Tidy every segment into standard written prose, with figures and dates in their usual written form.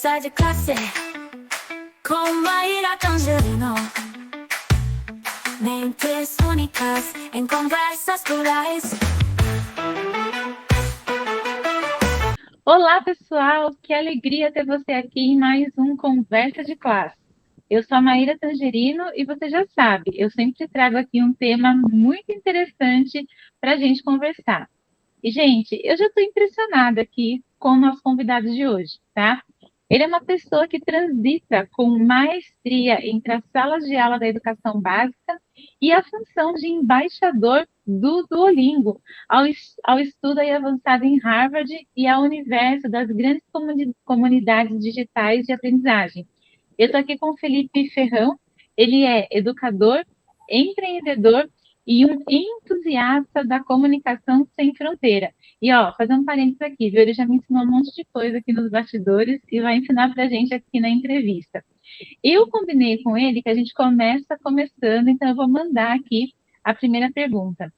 Conversa de classe com Maíra Tangerino. Mentes únicas em conversas plurais. Olá, pessoal! Que alegria ter você aqui em mais um Conversa de Classe. Eu sou a Maíra Tangerino e você já sabe, eu sempre trago aqui um tema muito interessante para a gente conversar. E, gente, eu já estou impressionada aqui com o nosso convidado de hoje, tá? Ele é uma pessoa que transita com maestria entre as salas de aula da educação básica e a função de embaixador do Duolingo, ao estudo aí avançado em Harvard e ao universo das grandes comunidades digitais de aprendizagem. Eu estou aqui com o Felipe Ferrão, ele é educador, empreendedor e um entusiasta da comunicação sem fronteira. E, ó, fazer um parênteses aqui, viu? Ele já me ensinou um monte de coisa aqui nos bastidores e vai ensinar pra gente aqui na entrevista. Eu combinei com ele que a gente começa começando, então eu vou mandar aqui a primeira pergunta.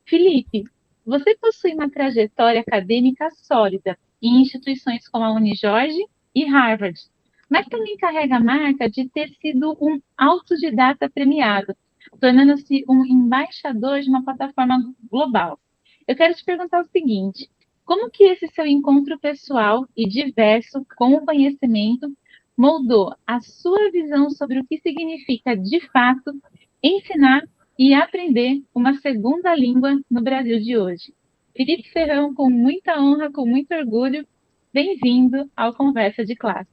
Felipe, você possui uma trajetória acadêmica sólida em instituições como a Unijorge e Harvard, mas também carrega a marca de ter sido um autodidata premiado, tornando-se um embaixador de uma plataforma global. Eu quero te perguntar o seguinte: como que esse seu encontro pessoal e diverso com o conhecimento moldou a sua visão sobre o que significa, de fato, ensinar e aprender uma segunda língua no Brasil de hoje? Felipe Ferrão, com muita honra, com muito orgulho, bem-vindo ao Conversa de Classe.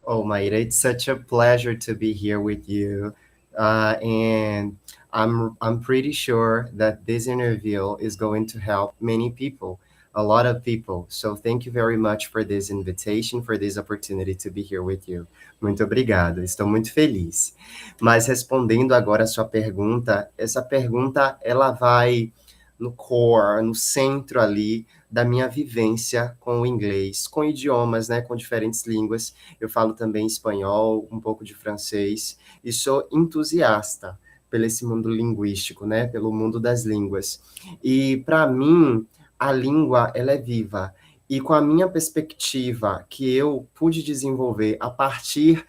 Oh, Maida, it's such a pleasure to be here with you. And I'm pretty sure that this interview is going to help many people, a lot of people. So thank you very much for this invitation, for this opportunity to be here with you. Muito obrigado, estou muito feliz. Mas respondendo agora a sua pergunta, essa pergunta ela vai no core, no centro ali da minha vivência com o inglês, com idiomas, né, com diferentes línguas. Eu falo também espanhol, um pouco de francês, e sou entusiasta pelo esse mundo linguístico, né, pelo mundo das línguas. E para mim, a língua, ela é viva. E com a minha perspectiva que eu pude desenvolver a partir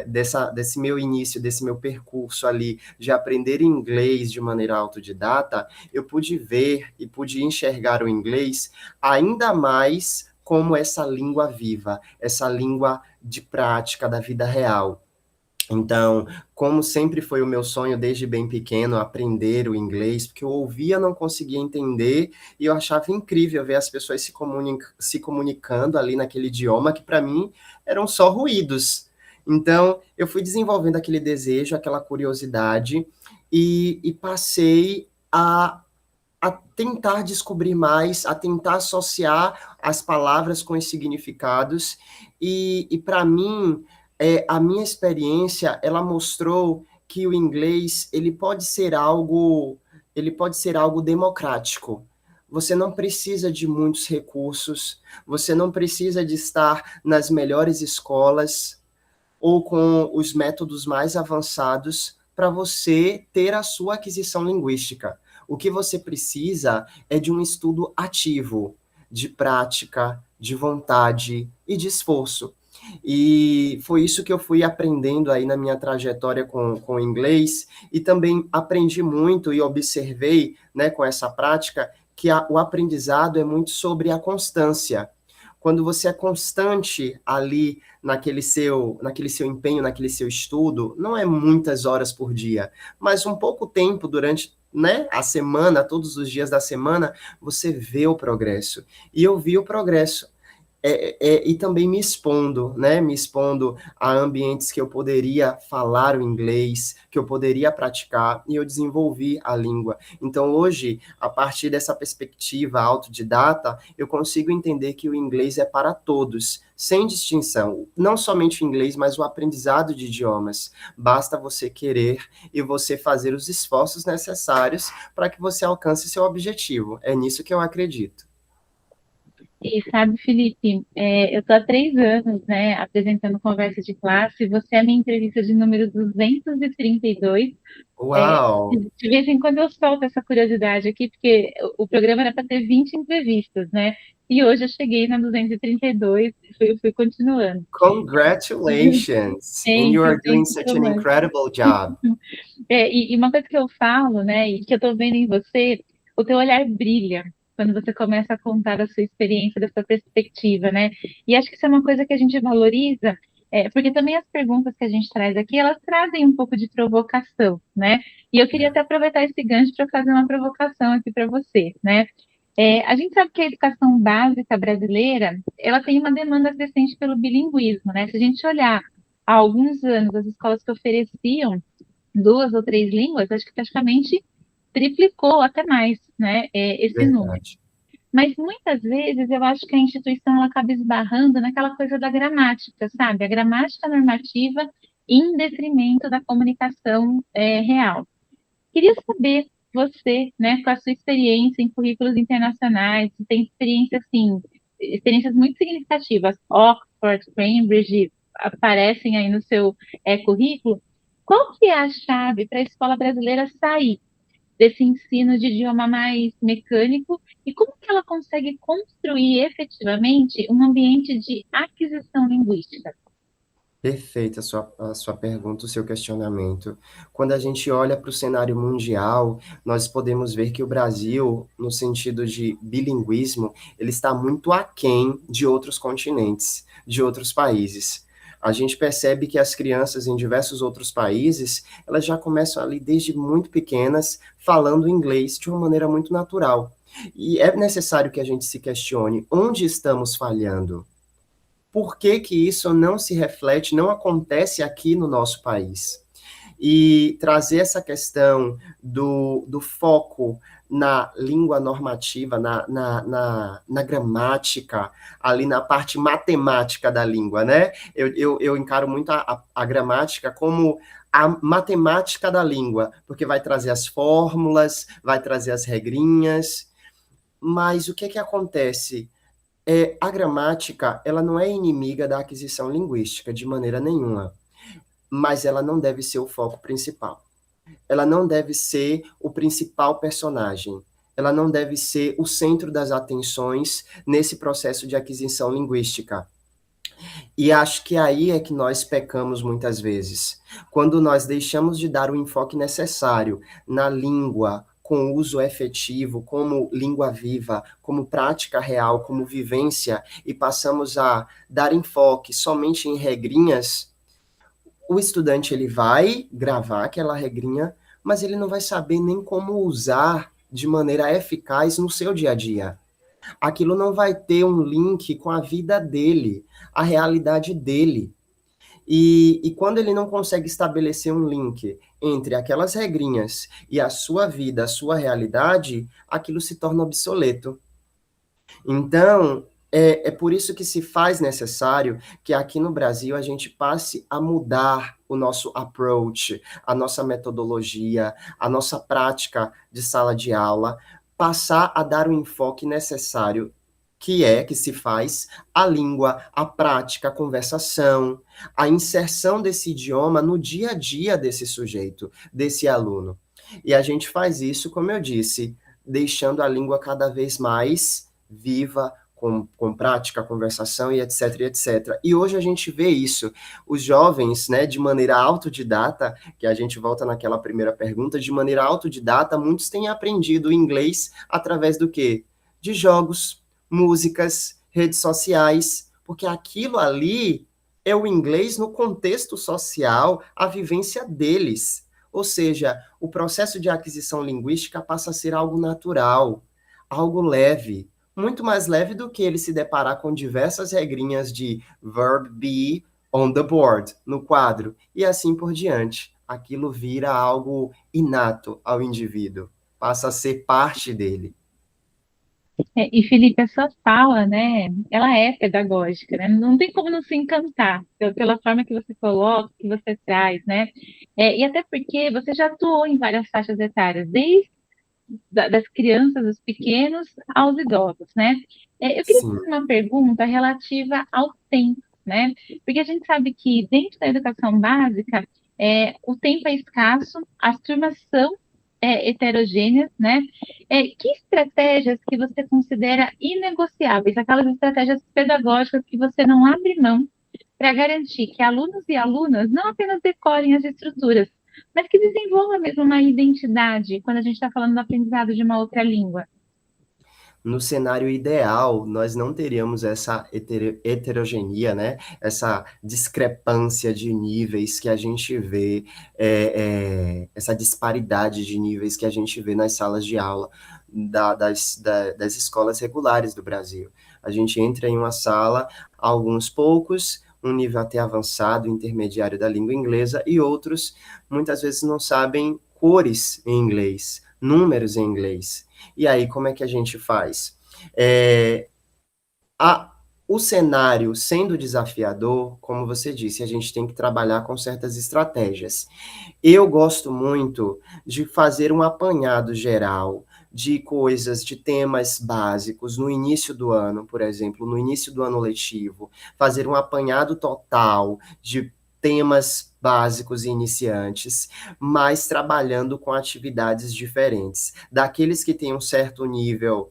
desse meu início, desse meu percurso ali, de aprender inglês de maneira autodidata, eu pude ver e pude enxergar o inglês ainda mais como essa língua viva, essa língua de prática da vida real. Então, como sempre foi o meu sonho desde bem pequeno, aprender o inglês, porque eu ouvia, não conseguia entender, e eu achava incrível ver as pessoas se comunicando ali naquele idioma que para mim eram só ruídos. Então, eu fui desenvolvendo aquele desejo, aquela curiosidade, e passei a tentar descobrir mais, a tentar associar as palavras com os significados, e para mim, a minha experiência, ela mostrou que o inglês, ele pode ser algo democrático. Você não precisa de muitos recursos, você não precisa de estar nas melhores escolas, ou com os métodos mais avançados para você ter a sua aquisição linguística. O que você precisa é de um estudo ativo, de prática, de vontade e de esforço. E foi isso que eu fui aprendendo aí na minha trajetória com o inglês, e também aprendi muito e observei, né, com essa prática, que o aprendizado é muito sobre a constância. Quando você é constante ali naquele seu empenho, naquele seu estudo, não é muitas horas por dia, mas um pouco tempo durante, né, a semana, todos os dias da semana, você vê o progresso. E eu vi o progresso. E também me expondo, né? Me expondo a ambientes que eu poderia falar o inglês, que eu poderia praticar, e eu desenvolvi a língua. Então, hoje, a partir dessa perspectiva autodidata, eu consigo entender que o inglês é para todos, sem distinção. Não somente o inglês, mas o aprendizado de idiomas. Basta você querer e você fazer os esforços necessários para que você alcance seu objetivo. É nisso que eu acredito. E sabe, Felipe, eu estou há 3 anos, né, apresentando conversa de classe. Você é a minha entrevista de número 232. É, Uau! de vez em quando eu solto essa curiosidade aqui, porque o programa era para ter 20 entrevistas, né? E hoje eu cheguei na 232 e fui continuando. Congratulations! And you are Thank doing you such so an much. incredible job. E uma coisa que eu falo, né, e que eu tô vendo em você, o teu olhar brilha quando você começa a contar da sua experiência, da sua perspectiva, né? E acho que isso é uma coisa que a gente valoriza, porque também as perguntas que a gente traz aqui, elas trazem um pouco de provocação, né? E eu queria até aproveitar esse gancho para fazer uma provocação aqui para você, né? A gente sabe que a educação básica brasileira, ela tem uma demanda crescente pelo bilinguismo, né? Se a gente olhar há alguns anos as escolas que ofereciam 2 ou 3 línguas, acho que praticamente triplicou até mais, né, esse número. Verdade. Mas muitas vezes eu acho que a instituição ela acaba esbarrando naquela coisa da gramática, sabe? A gramática normativa em detrimento da comunicação real. Queria saber você, né, com a sua experiência em currículos internacionais, você tem experiência assim, experiências muito significativas, Oxford, Cambridge, aparecem aí no seu currículo. Qual que é a chave para a escola brasileira sair desse ensino de idioma mais mecânico e como que ela consegue construir efetivamente um ambiente de aquisição linguística? Perfeita a sua pergunta, o seu questionamento. Quando a gente olha para o cenário mundial, nós podemos ver que o Brasil, no sentido de bilinguismo, ele está muito aquém de outros continentes, de outros países. A gente percebe que as crianças em diversos outros países, elas já começam ali desde muito pequenas falando inglês de uma maneira muito natural. E é necessário que a gente se questione onde estamos falhando. Por que que isso não se reflete, não acontece aqui no nosso país? E trazer essa questão do foco na língua normativa, na gramática, ali na parte matemática da língua, né? Eu encaro muito a gramática como a matemática da língua, porque vai trazer as fórmulas, vai trazer as regrinhas, mas o que que acontece? A gramática, ela não é inimiga da aquisição linguística de maneira nenhuma, mas ela não deve ser o foco principal. Ela não deve ser o principal personagem. Ela não deve ser o centro das atenções nesse processo de aquisição linguística. E acho que aí é que nós pecamos muitas vezes. Quando nós deixamos de dar o enfoque necessário na língua, com uso efetivo, como língua viva, como prática real, como vivência, e passamos a dar enfoque somente em regrinhas, o estudante ele vai gravar aquela regrinha, mas ele não vai saber nem como usar de maneira eficaz no seu dia a dia. Aquilo não vai ter um link com a vida dele, a realidade dele. E quando ele não consegue estabelecer um link entre aquelas regrinhas e a sua vida, a sua realidade, aquilo se torna obsoleto. Então, é por isso que se faz necessário que aqui no Brasil a gente passe a mudar o nosso approach, a nossa metodologia, a nossa prática de sala de aula, passar a dar o enfoque necessário que se faz a língua, a prática, a conversação, a inserção desse idioma no dia a dia desse sujeito, desse aluno. E a gente faz isso, como eu disse, deixando a língua cada vez mais viva, com prática, conversação e etc, e etc. E hoje a gente vê isso. Os jovens, né, de maneira autodidata, que a gente volta naquela primeira pergunta, de maneira autodidata, muitos têm aprendido inglês através do quê? De jogos, músicas, redes sociais, porque aquilo ali é o inglês no contexto social, a vivência deles. Ou seja, o processo de aquisição linguística passa a ser algo natural, algo leve, muito mais leve do que ele se deparar com diversas regrinhas de verb be on the board, no quadro, e assim por diante. Aquilo vira algo inato ao indivíduo, passa a ser parte dele. E Felipe, a sua fala, né, ela é pedagógica, né? Não tem como não se encantar pela forma que você coloca, que você traz, né? E até porque você já atuou em várias faixas etárias, desde das crianças, dos pequenos, aos idosos, né? Eu queria Sim. fazer uma pergunta relativa ao tempo, né? Porque a gente sabe que dentro da educação básica, o tempo é escasso, as turmas são heterogêneas, né? Que estratégias que você considera inegociáveis, aquelas estratégias pedagógicas que você não abre mão para garantir que alunos e alunas não apenas decorem as estruturas, mas que desenvolvam mesmo uma identidade quando a gente está falando do aprendizado de uma outra língua? No cenário ideal, nós não teríamos essa heterogeneia, né? Essa discrepância de níveis que a gente vê, essa disparidade de níveis que a gente vê nas salas de aula das escolas regulares do Brasil. A gente entra em uma sala, alguns poucos, um nível até avançado, intermediário da língua inglesa, e outros muitas vezes não sabem cores em inglês, números em inglês. E aí, como é que a gente faz? É, a, o cenário sendo desafiador, como você disse, a gente tem que trabalhar com certas estratégias. Eu gosto muito de fazer um apanhado geral de coisas, de temas básicos no início do ano, por exemplo, no início do ano letivo, fazer um apanhado total de temas básicos e iniciantes, mas trabalhando com atividades diferentes. Daqueles que têm um certo nível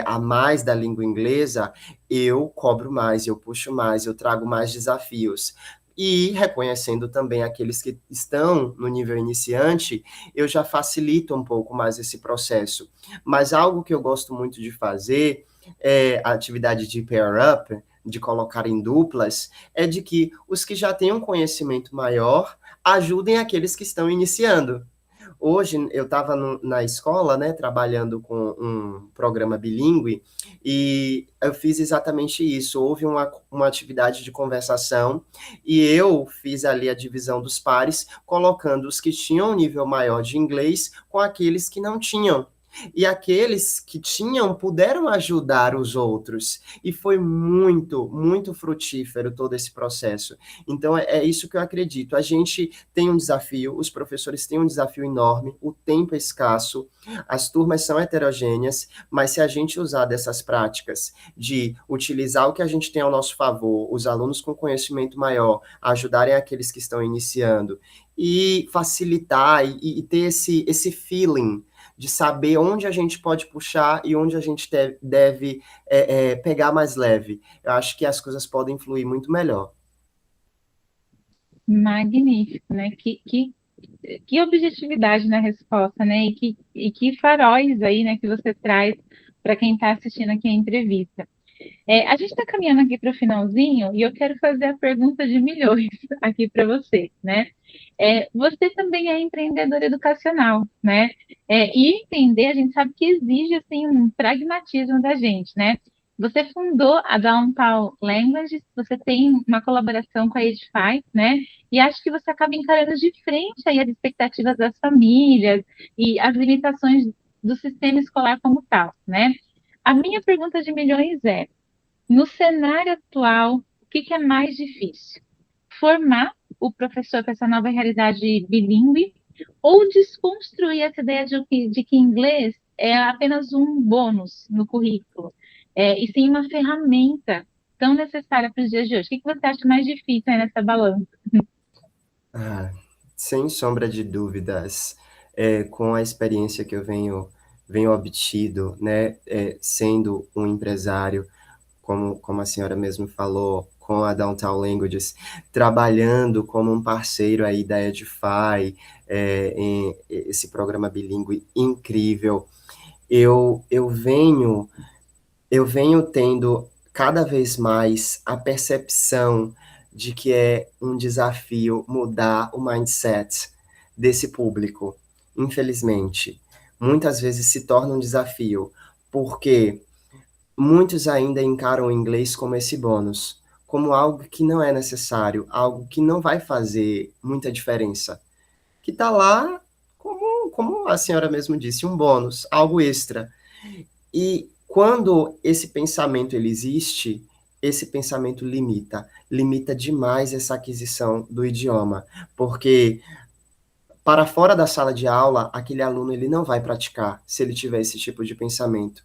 a mais da língua inglesa, eu cobro mais, eu puxo mais, eu trago mais desafios. E reconhecendo também aqueles que estão no nível iniciante, eu já facilito um pouco mais esse processo. Mas algo que eu gosto muito de fazer é a atividade de pair up, de colocar em duplas, é de que os que já têm um conhecimento maior ajudem aqueles que estão iniciando. Hoje eu estava na escola, né, trabalhando com um programa bilíngue, e eu fiz exatamente isso. Houve uma atividade de conversação, e eu fiz ali a divisão dos pares, colocando os que tinham um nível maior de inglês com aqueles que não tinham. E aqueles que tinham puderam ajudar os outros. E foi muito, muito frutífero todo esse processo. Então, é isso que eu acredito. A gente tem um desafio, os professores têm um desafio enorme, o tempo é escasso, as turmas são heterogêneas, mas se a gente usar dessas práticas de utilizar o que a gente tem ao nosso favor, os alunos com conhecimento maior ajudarem aqueles que estão iniciando, e facilitar e ter esse feeling de saber onde a gente pode puxar e onde a gente deve pegar mais leve. Eu acho que as coisas podem fluir muito melhor. Magnífico, né? Que objetividade na resposta, né? E que faróis aí, né, que você traz para quem está assistindo aqui a entrevista. A gente está caminhando aqui para o finalzinho e eu quero fazer a pergunta de milhões aqui para você, né? Você também é empreendedor educacional, né? E entender, a gente sabe que exige assim um pragmatismo da gente, né? Você fundou a Downtown Languages, você tem uma colaboração com a Edify, né? E acho que você acaba encarando de frente aí as expectativas das famílias e as limitações do sistema escolar como tal, né? A minha pergunta de milhões é: no cenário atual, o que é mais difícil? Formar o professor para essa nova realidade bilíngue ou desconstruir essa ideia de que inglês é apenas um bônus no currículo, e sim uma ferramenta tão necessária para os dias de hoje? O que você acha mais difícil aí nessa balança? Ah, sem sombra de dúvidas, com a experiência que eu venho obtido, né, sendo um empresário, como a senhora mesmo falou, com a Downtown Languages, trabalhando como um parceiro aí da Edify, em esse programa bilíngue incrível, eu eu venho tendo cada vez mais a percepção de que é um desafio mudar o mindset desse público. Infelizmente, muitas vezes se torna um desafio, porque muitos ainda encaram o inglês como esse bônus, como algo que não é necessário, algo que não vai fazer muita diferença, que está lá como a senhora mesmo disse, um bônus, algo extra. E quando esse pensamento ele existe, esse pensamento limita demais essa aquisição do idioma, porque para fora da sala de aula, aquele aluno ele não vai praticar se ele tiver esse tipo de pensamento.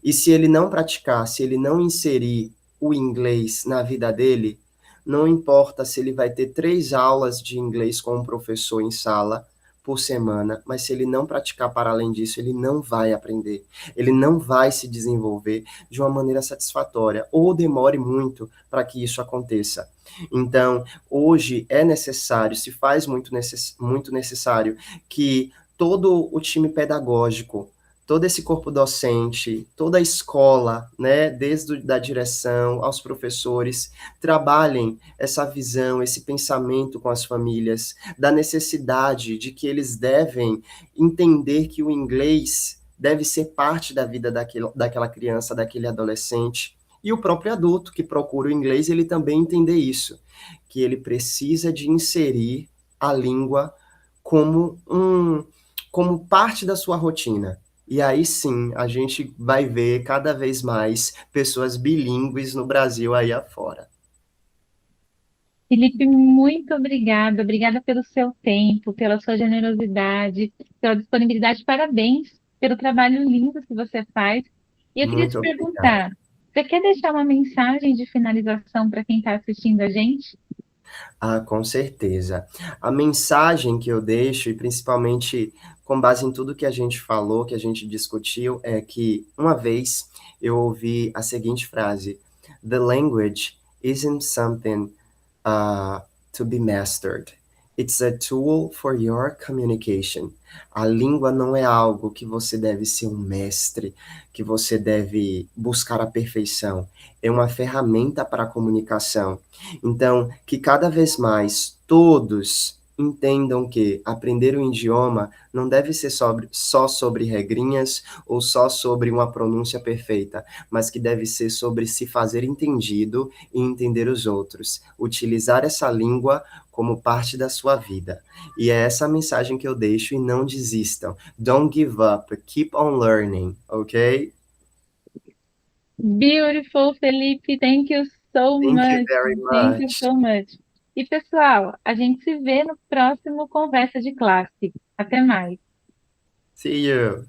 E se ele não praticar, se ele não inserir o inglês na vida dele, não importa se ele vai ter 3 aulas de inglês com um professor em sala por semana, mas se ele não praticar para além disso, ele não vai aprender, ele não vai se desenvolver de uma maneira satisfatória, ou demore muito para que isso aconteça. Então, hoje é necessário, se faz muito necessário que todo o time pedagógico, todo esse corpo docente, toda a escola, né, desde da direção aos professores, trabalhem essa visão, esse pensamento com as famílias, da necessidade de que eles devem entender que o inglês deve ser parte da vida daquela criança, daquele adolescente, e o próprio adulto que procura o inglês, ele também entender isso, que ele precisa de inserir a língua como parte da sua rotina. E aí sim, a gente vai ver cada vez mais pessoas bilíngues no Brasil aí afora. Felipe, muito obrigada. Obrigada pelo seu tempo, pela sua generosidade, pela disponibilidade. Parabéns pelo trabalho lindo que você faz. E eu queria te Muito obrigado. perguntar, você quer deixar uma mensagem de finalização para quem está assistindo a gente? Ah, com certeza. A mensagem que eu deixo, e principalmente com base em tudo que a gente falou, que a gente discutiu, é que uma vez eu ouvi a seguinte frase: The language isn't something to be mastered. It's a tool for your communication. A língua não é algo que você deve ser um mestre, que você deve buscar a perfeição. É uma ferramenta para a comunicação. Então, que cada vez mais todos entendam que aprender um idioma não deve ser só sobre regrinhas ou só sobre uma pronúncia perfeita, mas que deve ser sobre se fazer entendido e entender os outros. Utilizar essa língua como parte da sua vida. E é essa a mensagem que eu deixo, e não desistam. Don't give up, keep on learning, ok? Beautiful, Felipe. Thank you so Thank you much. very Thank you much. so much. E pessoal, a gente se vê no próximo Conversa de Classe. Até mais. See you.